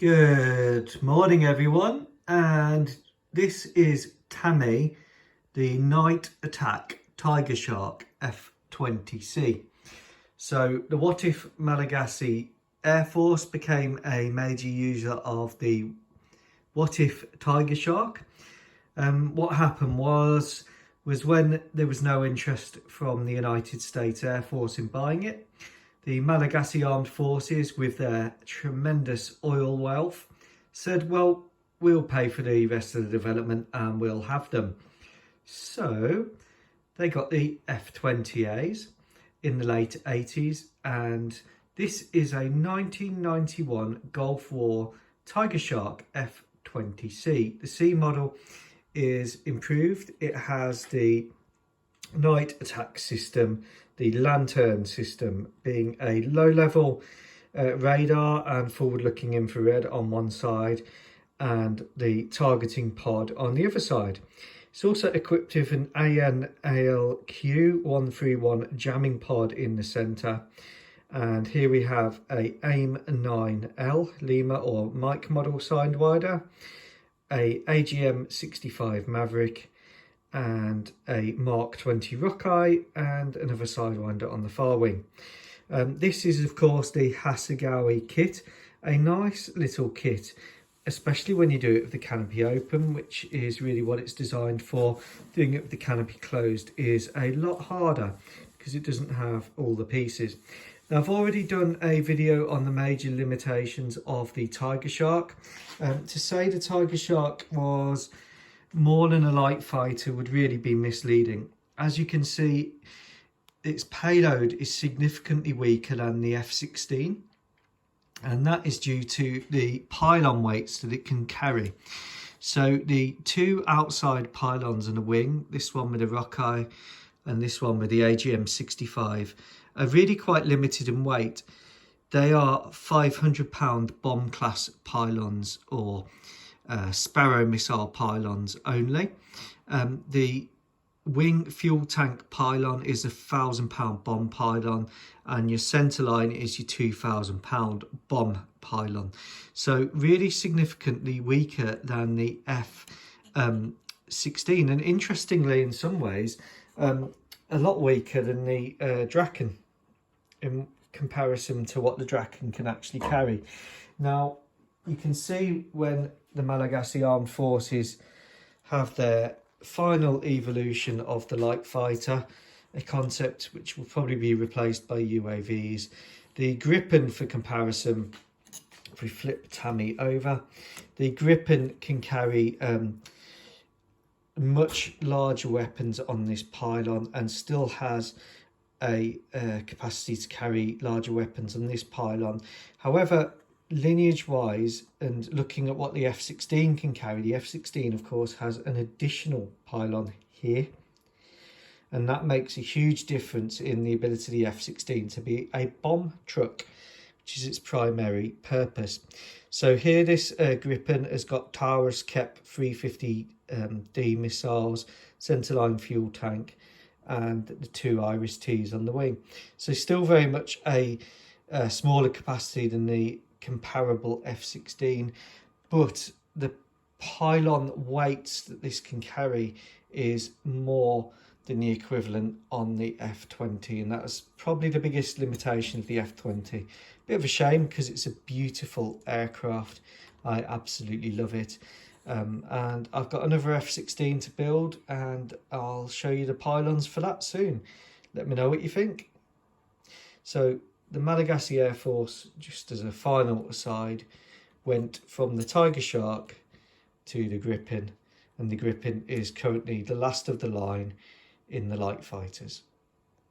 Good morning everyone, and this is Tammy, the night attack tiger shark F-20C. So the What If Malagasy Air Force became a major user of the What If tiger shark. What happened was when there was no interest from the United States Air Force in buying it, the Malagasy Armed Forces, with their tremendous oil wealth, said, well, we'll pay for the rest of the development and we'll have them. So they got the F-20As in the late 80s, and this is a 1991 Gulf War Tiger Shark F-20C. The C model is improved. It has the night attack system, the lantern system being a low-level radar and forward-looking infrared on one side, and the targeting pod on the other side. It's also equipped with an AN/ALQ-131 jamming pod in the centre, and here we have a AIM-9L Lima or Mike model sidewinder, a AGM-65 Maverick, and a Mark 20 Rockeye, and another sidewinder on the far wing. This is of course the HASEGAWA kit, a nice little kit, especially when you do it with the canopy open, which is really what it's designed for. Doing it with the canopy closed is a lot harder because it doesn't have all the pieces. Now, I've already done a video on the major limitations of the tiger shark. To say the tiger shark was more than a light fighter would really be misleading. As you can see, its payload is significantly weaker than the F-16, and that is due to the pylon weights that it can carry. So the two outside pylons and a wing, this one with a Rockeye and this one with the AGM-65, are really quite limited in weight. They are 500-pound bomb class pylons, or Sparrow missile pylons only. The wing fuel tank pylon is a 1,000-pound bomb pylon, and your centre line is your 2,000-pound bomb pylon. So really significantly weaker than the F-16, and interestingly in some ways a lot weaker than the Draken in comparison to what the Draken can actually carry. Now you can see when the Malagasy Armed Forces have their final evolution of the light fighter, a concept which will probably be replaced by UAVs. The Gripen, for comparison, if we flip Tammy over, the Gripen can carry much larger weapons on this pylon and still has a capacity to carry larger weapons on this pylon. However, lineage wise, and looking at what the F-16 can carry, the F-16 of course has an additional pylon here, and that makes a huge difference in the ability of the F-16 to be a bomb truck, which is its primary purpose. So here this Gripen has got Taurus Kep 350D missiles, centerline fuel tank, and the two Iris Ts on the wing. So still very much a smaller capacity than the comparable F-16, but the pylon weights that this can carry is more than the equivalent on the F-20, and that's probably the biggest limitation of the F-20. Bit of a shame because it's a beautiful aircraft. I absolutely love it. And I've got another F-16 to build, and I'll show you the pylons for that soon. Let me know what you think. So the Malagasy Air Force, just as a final aside, went from the tiger shark to the Gripen, and the Gripen is currently the last of the line in the light fighters.